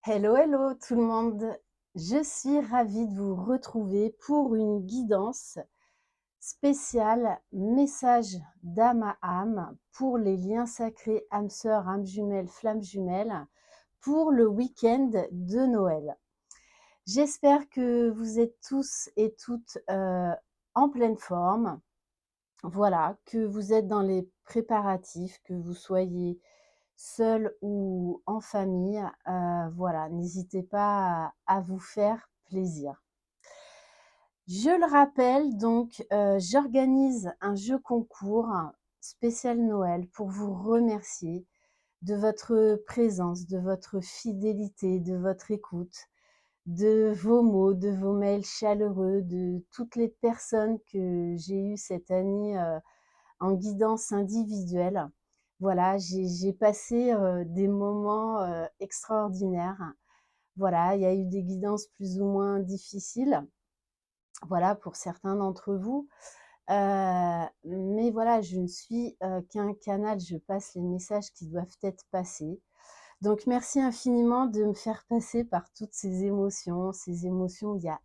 Hello, hello tout le monde. Je suis ravie de vous retrouver pour une guidance spéciale message d'âme à âme pour les liens sacrés âme sœur, âme jumelle, flamme jumelle pour le week-end de Noël. J'espère que vous êtes tous et toutes en pleine forme. Voilà, que vous êtes dans les préparatifs, que vous soyez seul ou en famille, voilà, n'hésitez pas à vous faire plaisir. Je le rappelle donc, j'organise un jeu concours spécial Noël pour vous remercier de votre présence, de votre fidélité, de votre écoute, de vos mots, de vos mails chaleureux, de toutes les personnes que j'ai eues cette année, en guidance individuelle. Voilà, j'ai passé des moments extraordinaires. Voilà, il y a eu des guidances plus ou moins difficiles, voilà, pour certains d'entre vous. Mais voilà, je ne suis qu'un canal, je passe les messages qui doivent être passés. Donc merci infiniment de me faire passer par toutes ces émotions où il y a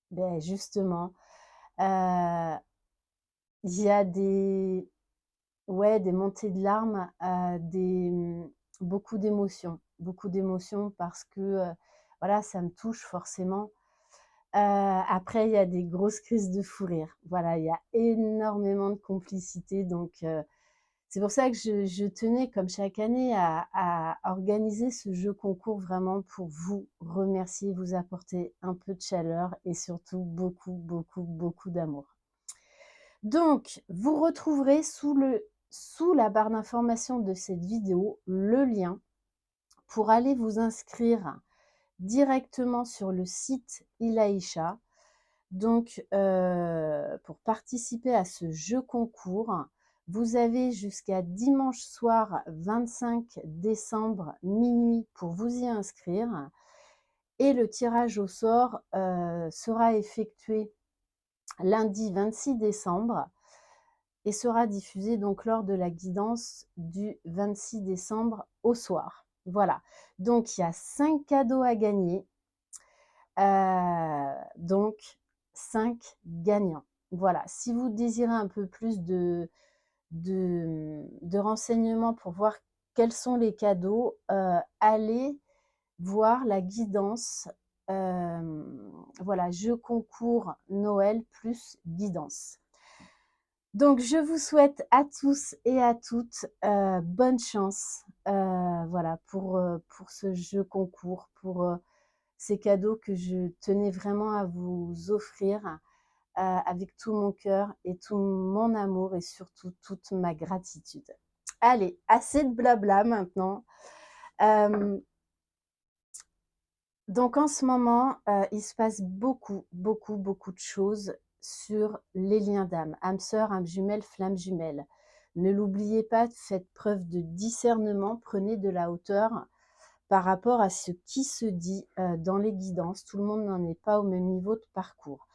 ben, justement, il y a des, ouais, des montées de larmes, beaucoup d'émotions parce que, voilà, ça me touche forcément. Après, il y a des grosses crises de fou rire. Voilà, il y a énormément de complicité, donc c'est pour ça que je tenais, comme chaque année, à organiser ce jeu concours vraiment pour vous remercier, vous apporter un peu de chaleur et surtout beaucoup, beaucoup, beaucoup d'amour. Donc, vous retrouverez sous la barre d'information de cette vidéo le lien pour aller vous inscrire directement sur le site Ilaïcha. Donc, pour participer à ce jeu concours, vous avez jusqu'à dimanche soir 25 décembre minuit pour vous y inscrire. Et le tirage au sort sera effectué lundi 26 décembre et sera diffusé donc lors de la guidance du 26 décembre au soir. Voilà, donc il y a 5 cadeaux à gagner, donc 5 gagnants. Voilà, si vous désirez un peu plus de renseignements pour voir quels sont les cadeaux, allez voir la guidance, voilà, jeu concours Noël plus guidance. Donc, je vous souhaite à tous et à toutes bonne chance, voilà, pour ce jeu concours, pour ces cadeaux que je tenais vraiment à vous offrir avec tout mon cœur et tout mon amour et surtout toute ma gratitude. Allez, assez de blabla maintenant. Euh, donc en ce moment, il se passe beaucoup, beaucoup, beaucoup de choses sur les liens d'âme. Âme sœur, âme jumelle, flamme jumelle. Ne l'oubliez pas, faites preuve de discernement, prenez de la hauteur par rapport à ce qui se dit dans les guidances. Tout le monde n'en est pas au même niveau de parcours.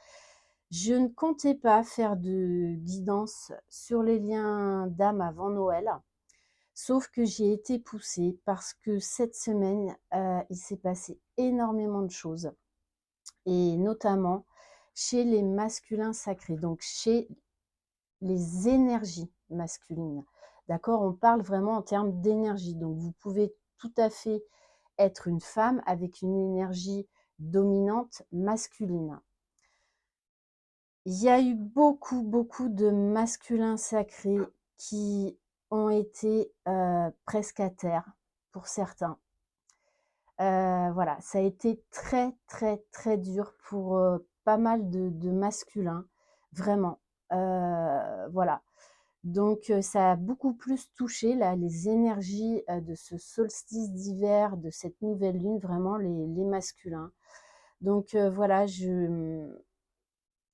Je ne comptais pas faire de guidance sur les liens d'âme avant Noël. Sauf que j'ai été poussée parce que cette semaine, il s'est passé énormément de choses et notamment chez les masculins sacrés, donc chez les énergies masculines. D'accord? On parle vraiment en termes d'énergie. Donc vous pouvez tout à fait être une femme avec une énergie dominante masculine. Il y a eu beaucoup, beaucoup de masculins sacrés qui ont été presque à terre pour certains. Voilà, ça a été très, très, très dur pour pas mal de masculins, vraiment. Voilà. Donc, ça a beaucoup plus touché là, les énergies de ce solstice d'hiver, de cette nouvelle lune, vraiment les masculins. Donc, voilà,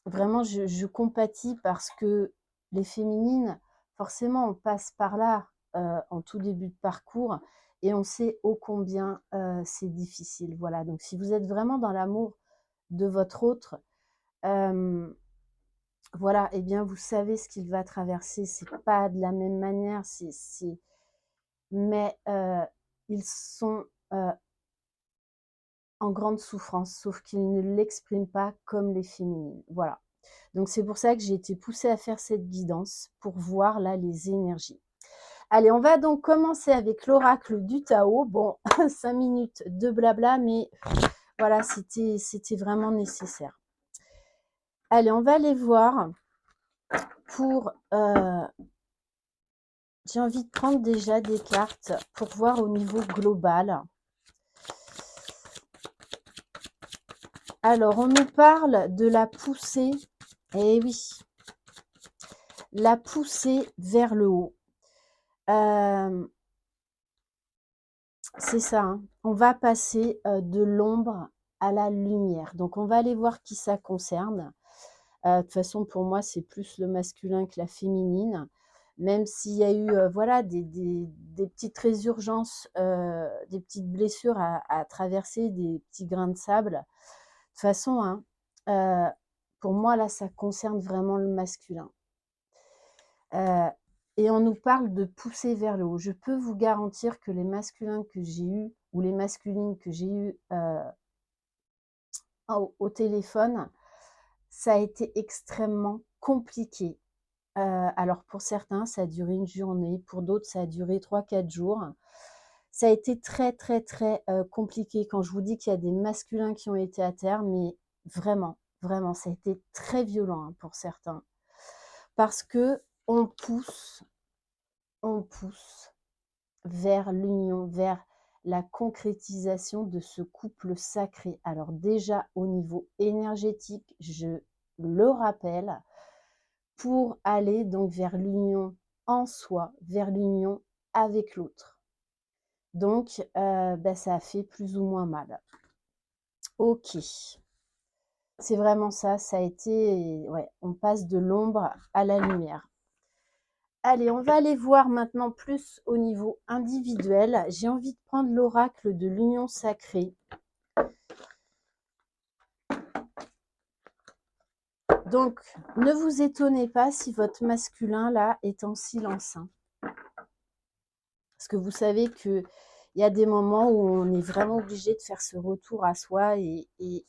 vraiment, je compatis parce que les féminines, forcément, on passe par là en tout début de parcours et on sait ô combien c'est difficile. Voilà, donc si vous êtes vraiment dans l'amour de votre autre, euh, voilà, eh bien, vous savez ce qu'il va traverser. C'est pas de la même manière, mais ils sont en grande souffrance, sauf qu'ils ne l'expriment pas comme les féminines. Voilà. Donc c'est pour ça que j'ai été poussée à faire cette guidance pour voir là les énergies. Allez, on va donc commencer avec l'oracle du Tao. Bon, 5 minutes de blabla, mais voilà, c'était vraiment nécessaire. Allez, on va aller voir pour... j'ai envie de prendre déjà des cartes pour voir au niveau global. Alors, on nous parle de la poussée. Eh oui, la poussée vers le haut. C'est ça, hein. On va passer de l'ombre à la lumière. Donc, on va aller voir qui ça concerne. De toute façon, pour moi, c'est plus le masculin que la féminine. Même s'il y a eu voilà, des petites résurgences, des petites blessures à traverser, des petits grains de sable. De toute façon, hein, pour moi, là, ça concerne vraiment le masculin. Et on nous parle de pousser vers le haut. Je peux vous garantir que les masculins que j'ai eus, ou les masculines que j'ai eues au téléphone, ça a été extrêmement compliqué. Alors pour certains, ça a duré une journée, pour d'autres, ça a duré 3-4 jours. Ça a été très, très, très compliqué. Quand je vous dis qu'il y a des masculins qui ont été à terre, mais vraiment, vraiment, ça a été très violent hein, pour certains. Parce que on pousse vers l'union, vers la concrétisation de ce couple sacré. Alors déjà, au niveau énergétique, je le rappelle, pour aller donc vers l'union en soi, vers l'union avec l'autre. Donc, ça a fait plus ou moins mal. Ok. C'est vraiment ça, ça a été... Ouais, on passe de l'ombre à la lumière. Allez, on va aller voir maintenant plus au niveau individuel. J'ai envie de prendre l'oracle de l'union sacrée. Donc, ne vous étonnez pas si votre masculin, là, est en silence. Hein. Parce que vous savez qu'il y a des moments où on est vraiment obligé de faire ce retour à soi et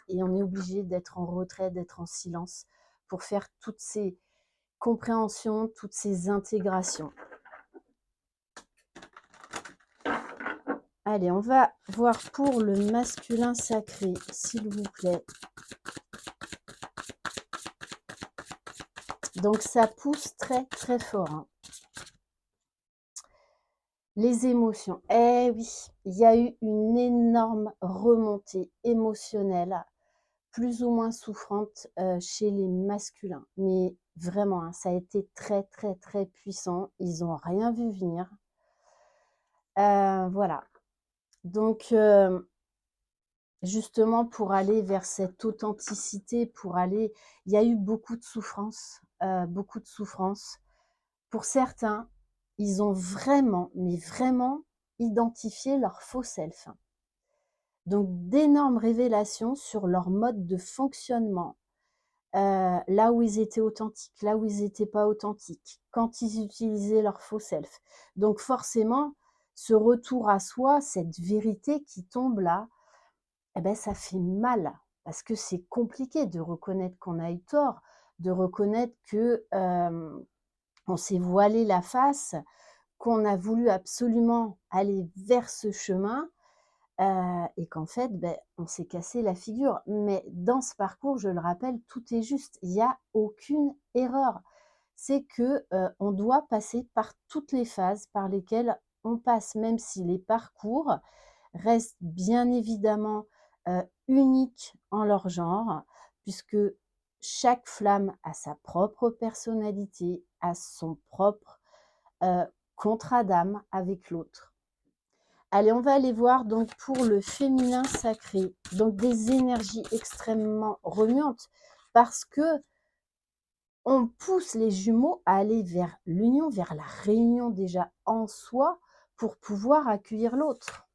on est obligé d'être en retrait, d'être en silence pour faire toutes ces compréhensions, toutes ces intégrations. Allez, on va voir pour le masculin sacré, s'il vous plaît. Donc, ça pousse très, très fort. Hein. Les émotions. Eh oui, il y a eu une énorme remontée émotionnelle, plus ou moins souffrante chez les masculins. Mais vraiment, hein, ça a été très, très, très puissant. Ils n'ont rien vu venir. Voilà. Donc, justement, pour aller vers cette authenticité, pour aller... Il y a eu beaucoup de souffrance, beaucoup de souffrance. Pour certains, ils ont vraiment, mais vraiment identifié leur faux self. Donc, d'énormes révélations sur leur mode de fonctionnement, là où ils étaient authentiques, là où ils n'étaient pas authentiques, quand ils utilisaient leur faux self. Donc, forcément, ce retour à soi, cette vérité qui tombe là, eh ben, ça fait mal parce que c'est compliqué de reconnaître qu'on a eu tort, de reconnaître que on s'est voilé la face, qu'on a voulu absolument aller vers ce chemin et qu'en fait, on s'est cassé la figure. Mais dans ce parcours, je le rappelle, tout est juste. Il n'y a aucune erreur. C'est que on doit passer par toutes les phases par lesquelles on passe, même si les parcours restent bien évidemment uniques en leur genre, puisque chaque flamme a sa propre personnalité, a son propre contrat d'âme avec l'autre. Allez, on va aller voir donc pour le féminin sacré, donc des énergies extrêmement remuantes, parce que on pousse les jumeaux à aller vers l'union, vers la réunion déjà en soi, pour pouvoir accueillir l'autre.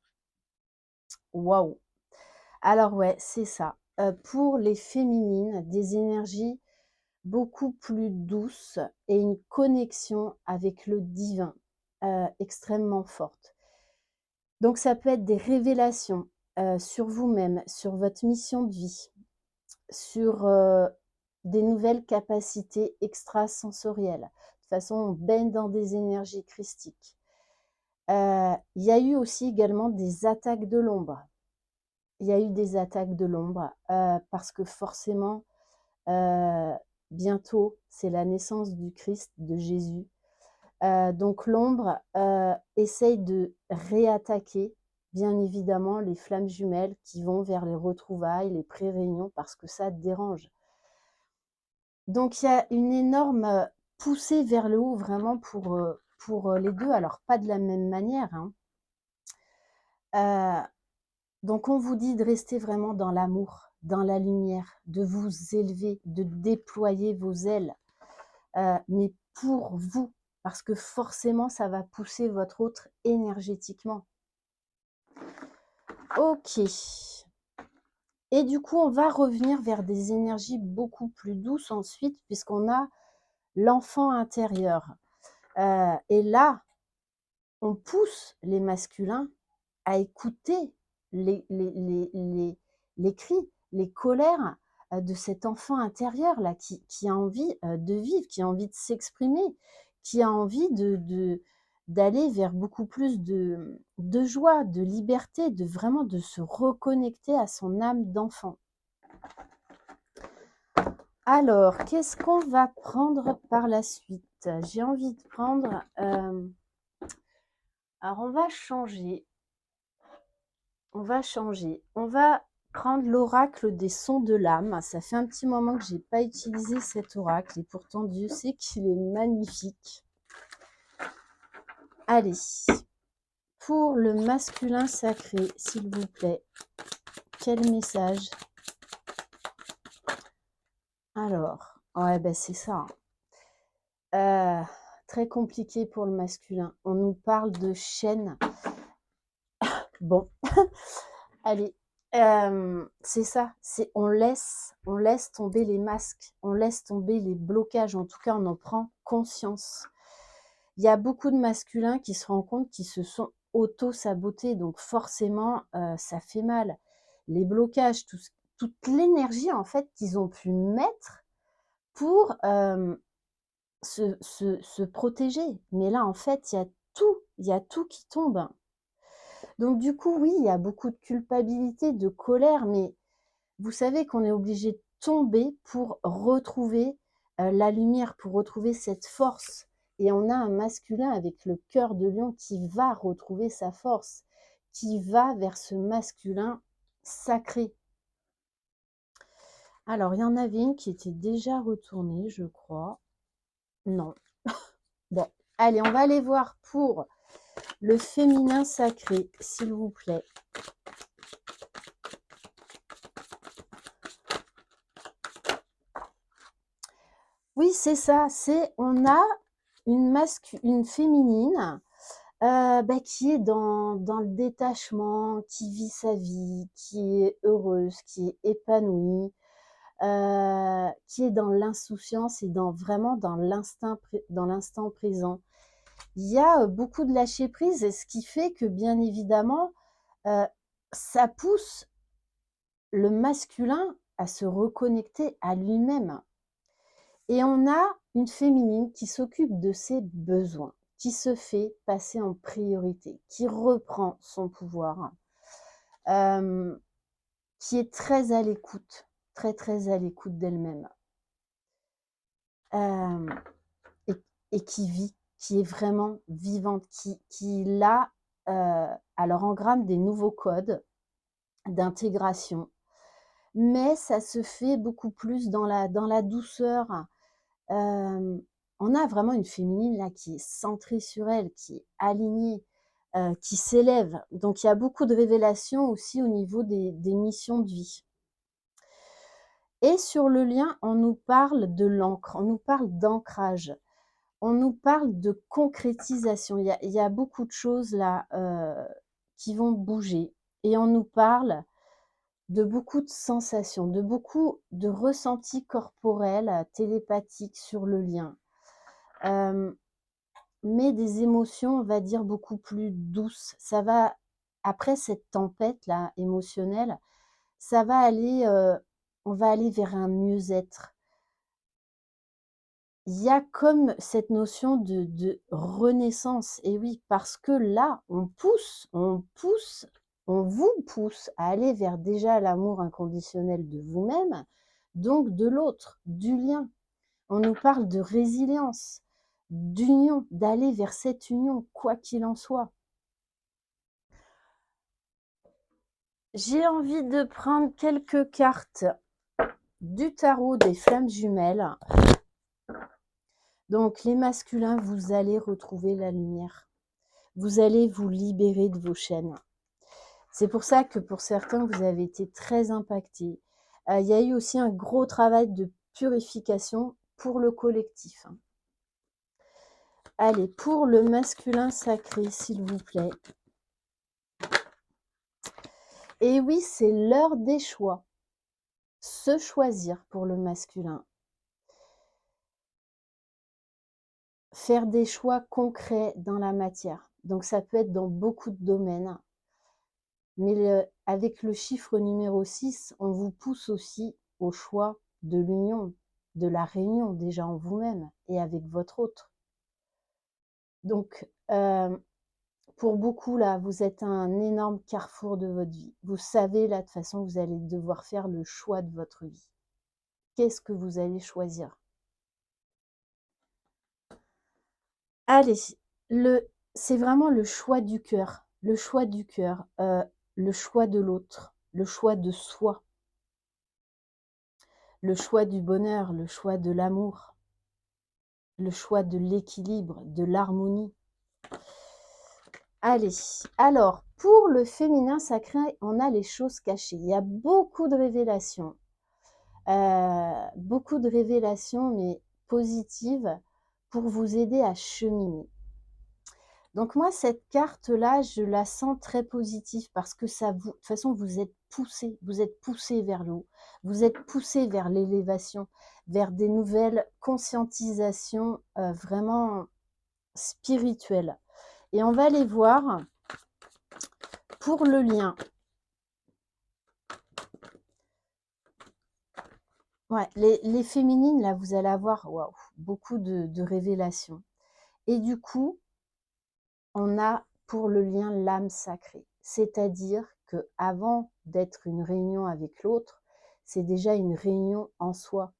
Waouh! Alors ouais, c'est ça. Pour les féminines, des énergies beaucoup plus douces et une connexion avec le divin extrêmement forte. Donc ça peut être des révélations sur vous-même, sur votre mission de vie, sur, des nouvelles capacités extrasensorielles. De toute façon, on baigne dans des énergies christiques. Il y a eu aussi également des attaques de l'ombre. Il y a eu des attaques de l'ombre, parce que forcément, bientôt, c'est la naissance du Christ, de Jésus. Donc l'ombre, essaye de réattaquer, bien évidemment, les flammes jumelles qui vont vers les retrouvailles, les pré-réunions, parce que ça dérange. Donc il y a une énorme, poussée vers le haut vraiment pour les 2, alors pas de la même manière, hein. Donc on vous dit de rester vraiment dans l'amour, dans la lumière, de vous élever, de déployer vos ailes, mais pour vous, parce que forcément ça va pousser votre autre énergétiquement. OK. Et du coup, on va revenir vers des énergies beaucoup plus douces ensuite, puisqu'on a l'enfant intérieur. Et là, on pousse les masculins à écouter les cris, les colères de cet enfant intérieur là qui a envie de vivre, qui a envie de s'exprimer, qui a envie d'aller vers beaucoup plus de joie, de liberté, de vraiment de se reconnecter à son âme d'enfant. Alors, qu'est-ce qu'on va prendre par la suite? J'ai envie de prendre... alors, on va changer. On va prendre l'oracle des sons de l'âme. Ça fait un petit moment que je n'ai pas utilisé cet oracle et pourtant Dieu sait qu'il est magnifique. Allez, pour le masculin sacré, s'il vous plaît, quel message? Alors, ouais, ben c'est ça. Très compliqué pour le masculin. On nous parle de chaîne. Bon, allez, c'est ça, on laisse tomber les masques, on laisse tomber les blocages, en tout cas on en prend conscience. Il y a beaucoup de masculins qui se rendent compte qu'ils se sont auto-sabotés, donc forcément ça fait mal. Les blocages, toute l'énergie en fait qu'ils ont pu mettre pour se protéger. Mais là en fait il y a tout qui tombe. Donc du coup, oui, il y a beaucoup de culpabilité, de colère, mais vous savez qu'on est obligé de tomber pour retrouver la lumière, pour retrouver cette force. Et on a un masculin avec le cœur de lion qui va retrouver sa force, qui va vers ce masculin sacré. Alors, il y en avait une qui était déjà retournée, je crois. Non. Bon, allez, on va aller voir pour le féminin sacré, s'il vous plaît. Oui, c'est ça, on a une féminine qui est dans le détachement, qui vit sa vie, qui est heureuse, qui est épanouie, qui est dans l'insouciance et vraiment dans l'instant présent. Il y a beaucoup de lâcher prise, ce qui fait que bien évidemment, ça pousse le masculin à se reconnecter à lui-même. Et on a une féminine qui s'occupe de ses besoins, qui se fait passer en priorité, qui reprend son pouvoir, qui est très à l'écoute, très très à l'écoute d'elle-même, et qui vit, qui est vraiment vivante, qui là, alors engramme des nouveaux codes d'intégration, mais ça se fait beaucoup plus dans la douceur. On a vraiment une féminine là qui est centrée sur elle, qui est alignée, qui s'élève. Donc il y a beaucoup de révélations aussi au niveau des missions de vie. Et sur le lien, on nous parle de l'encre, on nous parle d'ancrage, on nous parle de concrétisation. Il y a beaucoup de choses là qui vont bouger. Et on nous parle de beaucoup de sensations, de beaucoup de ressentis corporels, télépathiques sur le lien. Mais des émotions, on va dire, beaucoup plus douces. Ça va après cette tempête-là émotionnelle, ça va aller, on va aller vers un mieux-être. Il y a comme cette notion de renaissance et oui, parce que là, on vous pousse à aller vers déjà l'amour inconditionnel de vous-même, donc de l'autre, du lien. On nous parle de résilience, d'union, d'aller vers cette union, quoi qu'il en soit. J'ai envie de prendre quelques cartes du tarot des flammes jumelles. Donc les masculins, vous allez retrouver la lumière. Vous allez vous libérer de vos chaînes. C'est pour ça que pour certains, vous avez été très impactés. Il y a eu aussi un gros travail de purification pour le collectif. Allez, pour le masculin sacré, s'il vous plaît. Et oui, c'est l'heure des choix. Se choisir pour le masculin. Faire des choix concrets dans la matière. Donc ça peut être dans beaucoup de domaines. Mais avec le chiffre numéro 6, on vous pousse aussi au choix de l'union, de la réunion déjà en vous-même et avec votre autre. Donc, pour beaucoup, là, vous êtes à un énorme carrefour de votre vie. Vous savez, là, de toute façon, vous allez devoir faire le choix de votre vie. Qu'est-ce que vous allez choisir? Allez, c'est vraiment le choix du cœur, le choix du cœur, le choix de l'autre, le choix de soi, le choix du bonheur, le choix de l'amour, le choix de l'équilibre, de l'harmonie. Allez, alors, pour le féminin sacré, on a les choses cachées. Il y a beaucoup de révélations, mais positives, pour vous aider à cheminer. Donc moi, cette carte-là, je la sens très positive parce que ça vous, de toute façon, vous êtes poussé vers le haut, vous êtes poussé vers l'élévation, vers des nouvelles conscientisations vraiment spirituelles. Et on va aller voir pour le lien. Ouais, les féminines, là, vous allez avoir waouh, beaucoup de révélations. Et du coup, on a pour le lien l'âme sacrée. C'est-à-dire que avant d'être une réunion avec l'autre, c'est déjà une réunion en soi.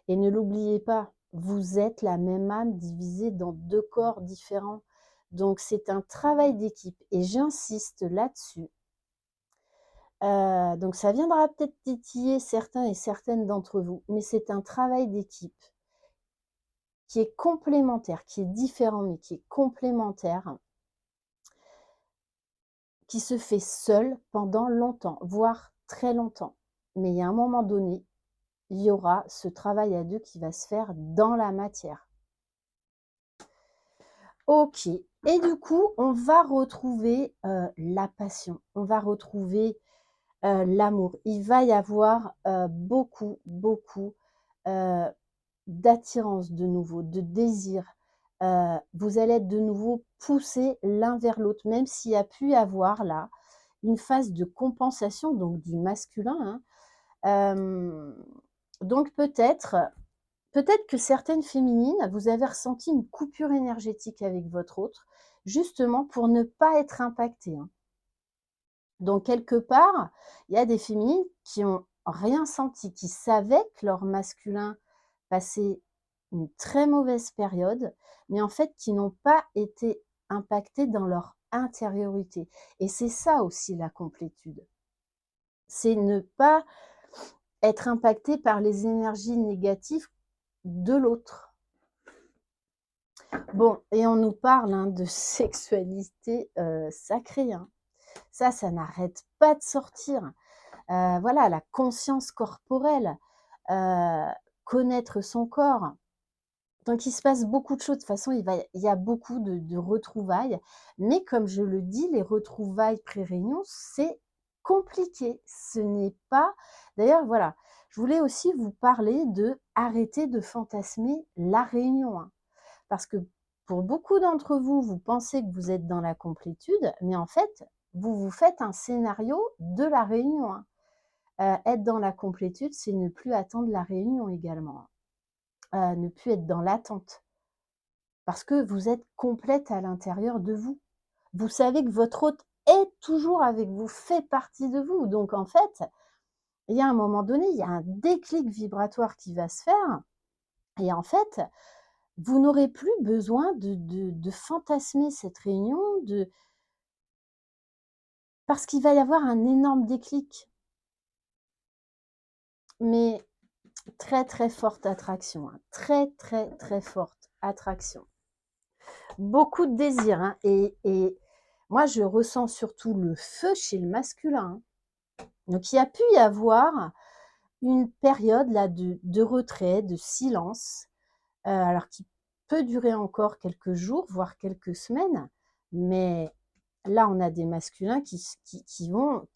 Et ne l'oubliez pas, vous êtes la même âme divisée dans 2 corps différents. Donc c'est un travail d'équipe et j'insiste là-dessus. Donc ça viendra peut-être titiller certains et certaines d'entre vous, mais c'est un travail d'équipe qui est complémentaire, qui est différent, mais qui est complémentaire, qui se fait seul pendant longtemps, voire très longtemps. Mais il y a un moment donné, il y aura ce travail à 2 qui va se faire dans la matière. OK. Et du coup, on va retrouver la passion, on va retrouver l'amour. Il va y avoir beaucoup d'attirance de nouveau, de désir. Vous allez être de nouveau poussés l'un vers l'autre, même s'il y a pu y avoir là une phase de compensation, donc du masculin. Donc peut-être que certaines féminines, vous avez ressenti une coupure énergétique avec votre autre, justement pour ne pas être impactées. Donc quelque part, il y a des féminines qui ont rien senti, qui savaient que leur masculin passait une très mauvaise période, mais en fait qui n'ont pas été impactées dans leur intériorité. Et c'est ça aussi la complétude. C'est ne pas être impacté par les énergies négatives de l'autre. Bon, et on nous parle de sexualité sacrée. Ça n'arrête pas de sortir. Voilà, la conscience corporelle, connaître son corps. Donc il se passe beaucoup de choses. De toute façon, il y a beaucoup de retrouvailles. Mais comme je le dis, les retrouvailles pré-réunion, c'est compliqué. Ce n'est pas... D'ailleurs, voilà, je voulais aussi vous parler de arrêter de fantasmer la réunion. Parce que pour beaucoup d'entre vous, vous pensez que vous êtes dans la complétude, mais en fait, vous vous faites un scénario de la réunion, hein. Être dans la complétude, c'est ne plus attendre la réunion également, hein. Ne plus être dans l'attente. Parce que vous êtes complète à l'intérieur de vous. Vous savez que votre hôte est toujours avec vous, fait partie de vous. Donc en fait, il y a un moment donné, il y a un déclic vibratoire qui va se faire et en fait, vous n'aurez plus besoin de fantasmer cette réunion, parce qu'il va y avoir un énorme déclic. Mais très, très forte attraction, hein. Très, très, très forte attraction. Beaucoup de désir, hein, et moi, je ressens surtout le feu chez le masculin, hein. Donc il y a pu y avoir une période là de retrait, de silence, alors qui peut durer encore quelques jours, voire quelques semaines, mais là, on a des masculins qui vont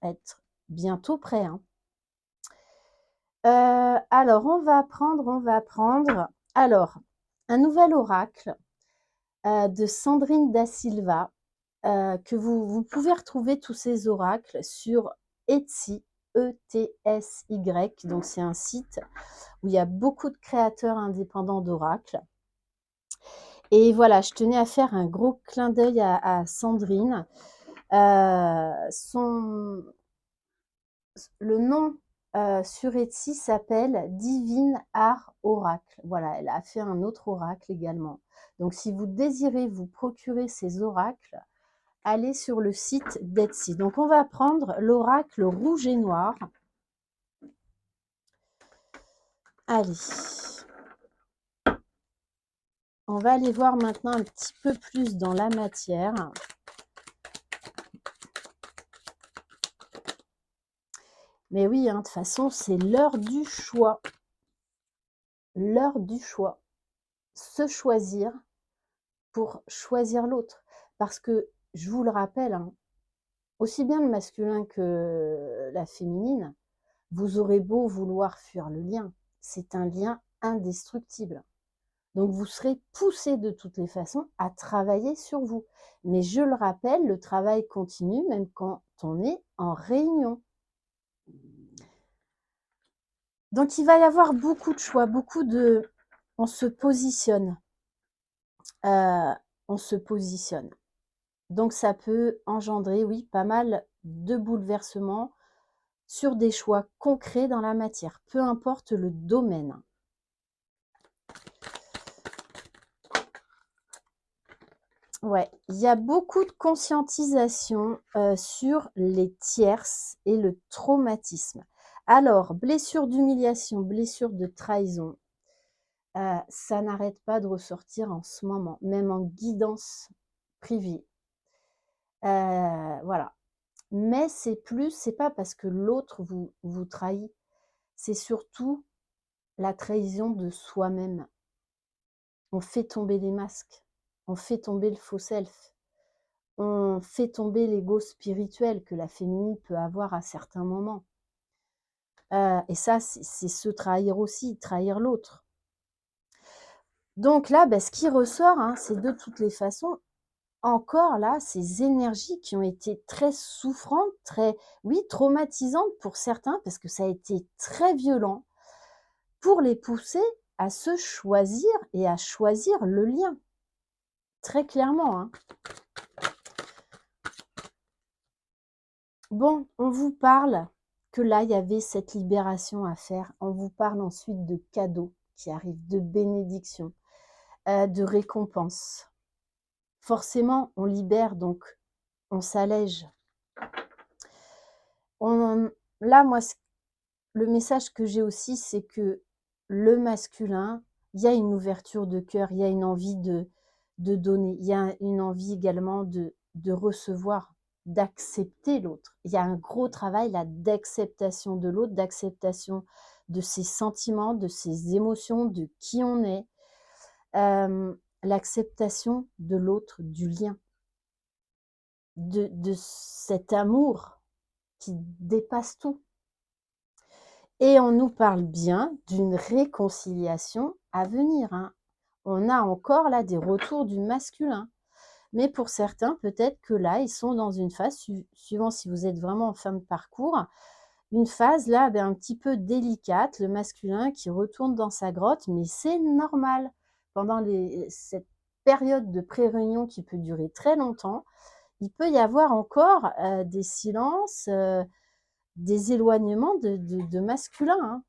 être bientôt prêts, hein. Alors on va prendre alors un nouvel oracle, de Sandrine Da Silva, que vous pouvez retrouver tous ces oracles sur Etsy, E-T-S-Y, donc c'est un site où il y a beaucoup de créateurs indépendants d'oracles. Et voilà, je tenais à faire un gros clin d'œil à Sandrine. Le nom sur Etsy s'appelle Divine Art Oracle. Voilà, elle a fait un autre oracle également. Donc si vous désirez vous procurer ces oracles, allez sur le site d'Etsy. Donc on va prendre l'oracle rouge et noir. Allez. On va aller voir maintenant un petit peu plus dans la matière. Mais oui, hein, de toute façon, c'est l'heure du choix. L'heure du choix. Se choisir pour choisir l'autre. Parce que, je vous le rappelle, hein, aussi bien le masculin que la féminine, vous aurez beau vouloir fuir le lien, c'est un lien indestructible. Donc vous serez poussé de toutes les façons à travailler sur vous. Mais je le rappelle, le travail continue même quand on est en réunion. Donc il va y avoir beaucoup de choix, beaucoup de... On se positionne. On se positionne. Donc ça peut engendrer, oui, pas mal de bouleversements sur des choix concrets dans la matière, peu importe le domaine. Ouais, il y a beaucoup de conscientisation sur les tierces et le traumatisme. Alors, blessure d'humiliation, blessure de trahison, ça n'arrête pas de ressortir en ce moment, même en guidance privée. Voilà. Mais c'est pas parce que l'autre vous trahit, c'est surtout la trahison de soi-même. On fait tomber les masques, on fait tomber le faux self, on fait tomber l'ego spirituel que la féminine peut avoir à certains moments. Et ça, c'est se trahir aussi, trahir l'autre. Donc là, ce qui ressort, hein, c'est de toutes les façons, encore là, ces énergies qui ont été très souffrantes, très, oui, traumatisantes pour certains, parce que ça a été très violent, pour les pousser à se choisir et à choisir le lien. Très clairement, hein. Bon, on vous parle que là, il y avait cette libération à faire. On vous parle ensuite de cadeaux qui arrivent, de bénédictions, de récompenses. Forcément, on libère, donc on s'allège. Là, moi, le message que j'ai aussi, c'est que le masculin, il y a une ouverture de cœur, il y a une envie de donner, il y a une envie également de recevoir, d'accepter l'autre. Il y a un gros travail là d'acceptation de l'autre, d'acceptation de ses sentiments, de ses émotions, de qui on est, l'acceptation de l'autre, du lien, de cet amour qui dépasse tout. Et on nous parle bien d'une réconciliation à venir, hein. On a encore là des retours du masculin. Mais pour certains, peut-être que là, ils sont dans une phase, suivant si vous êtes vraiment en fin de parcours, une phase là, un petit peu délicate, le masculin qui retourne dans sa grotte, mais c'est normal. Pendant cette période de pré-réunion qui peut durer très longtemps, il peut y avoir encore des silences, des éloignements de masculin, hein.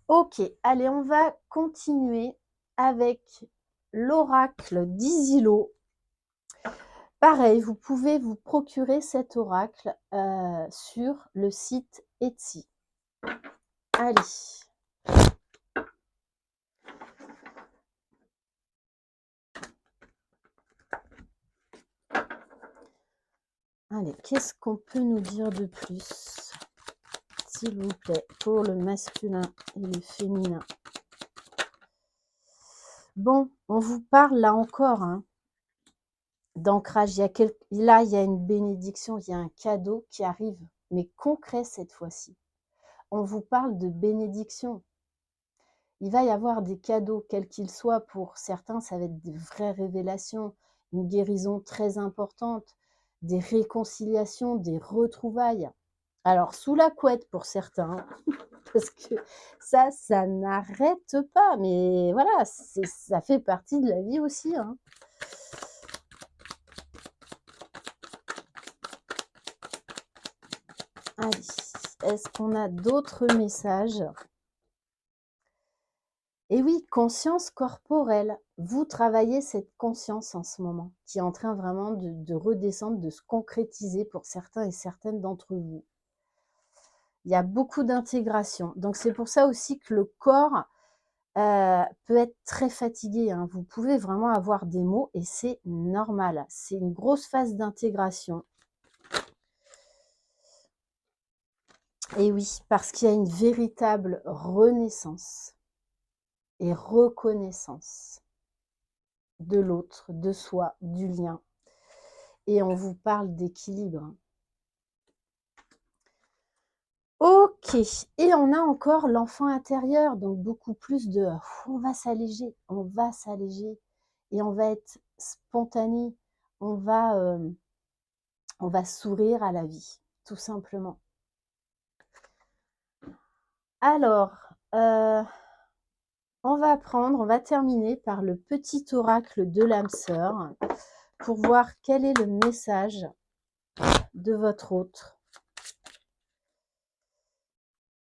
Ok, allez, on va continuer avec l'oracle d'Isilot. Pareil, vous pouvez vous procurer cet oracle sur le site Etsy. Allez. Allez, qu'est-ce qu'on peut nous dire de plus, s'il vous plaît, pour le masculin et le féminin? Bon, on vous parle là encore d'ancrage. Là, il y a une bénédiction, il y a un cadeau qui arrive, mais concret cette fois-ci. On vous parle de bénédiction. Il va y avoir des cadeaux, quels qu'ils soient. Pour certains, ça va être des vraies révélations, une guérison très importante, des réconciliations, des retrouvailles. Alors, sous la couette pour certains, parce que ça n'arrête pas. Mais voilà, ça fait partie de la vie aussi. Allez, est-ce qu'on a d'autres messages? Et oui, conscience corporelle. Vous travaillez cette conscience en ce moment, qui est en train vraiment de redescendre, de se concrétiser pour certains et certaines d'entre vous. Il y a beaucoup d'intégration. Donc, c'est pour ça aussi que le corps peut être très fatigué. Vous pouvez vraiment avoir des maux et c'est normal. C'est une grosse phase d'intégration. Et oui, parce qu'il y a une véritable renaissance et reconnaissance de l'autre, de soi, du lien. Et on vous parle d'équilibre. Ok, et on a encore l'enfant intérieur, donc beaucoup plus de on va s'alléger et on va être spontané, on va sourire à la vie, tout simplement. Alors, on va terminer par le petit oracle de l'âme sœur pour voir quel est le message de votre autre.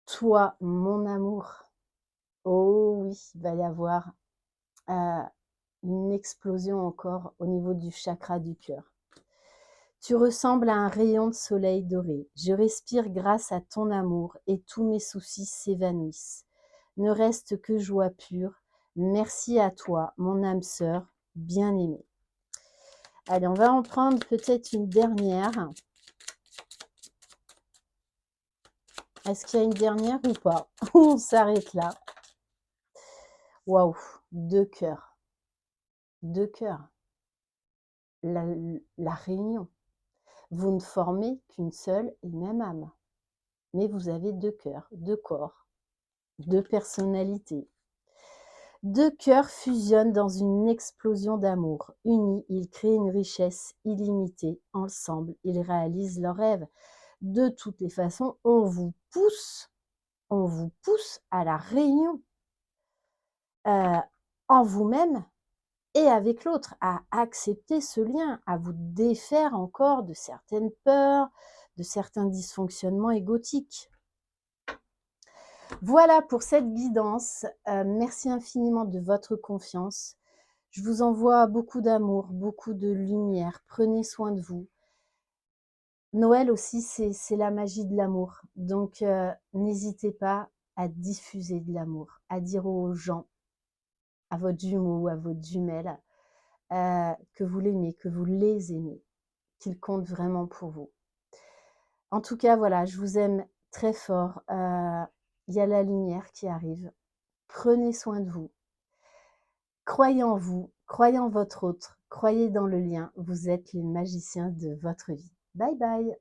Toi, mon amour. Oh oui, il va y avoir une explosion encore au niveau du chakra du cœur. Tu ressembles à un rayon de soleil doré. Je respire grâce à ton amour et tous mes soucis s'évanouissent. Ne reste que joie pure. Merci à toi, mon âme sœur bien-aimée. Allez, on va en prendre peut-être une dernière. Est-ce qu'il y a une dernière ou pas? On s'arrête là. Waouh, 2 cœurs. 2 cœurs. La réunion. Vous ne formez qu'une seule et même âme. Mais vous avez 2 cœurs, 2 corps, 2 personnalités. 2 cœurs fusionnent dans une explosion d'amour. Unis, ils créent une richesse illimitée. Ensemble, ils réalisent leurs rêves. De toutes les façons, on vous pousse à la réunion en vous-même et avec l'autre, à accepter ce lien, à vous défaire encore de certaines peurs, de certains dysfonctionnements égotiques. Voilà pour cette guidance. Merci infiniment de votre confiance. Je vous envoie beaucoup d'amour, beaucoup de lumière. Prenez soin de vous. Noël aussi, c'est la magie de l'amour. Donc, n'hésitez pas à diffuser de l'amour, à dire aux gens, à votre jumeau, à votre jumelle, que vous l'aimez, que vous les aimez, qu'ils comptent vraiment pour vous. En tout cas, voilà, je vous aime très fort. Il y a la lumière qui arrive. Prenez soin de vous. Croyez en vous, croyez en votre autre, croyez dans le lien. Vous êtes les magiciens de votre vie. Bye bye.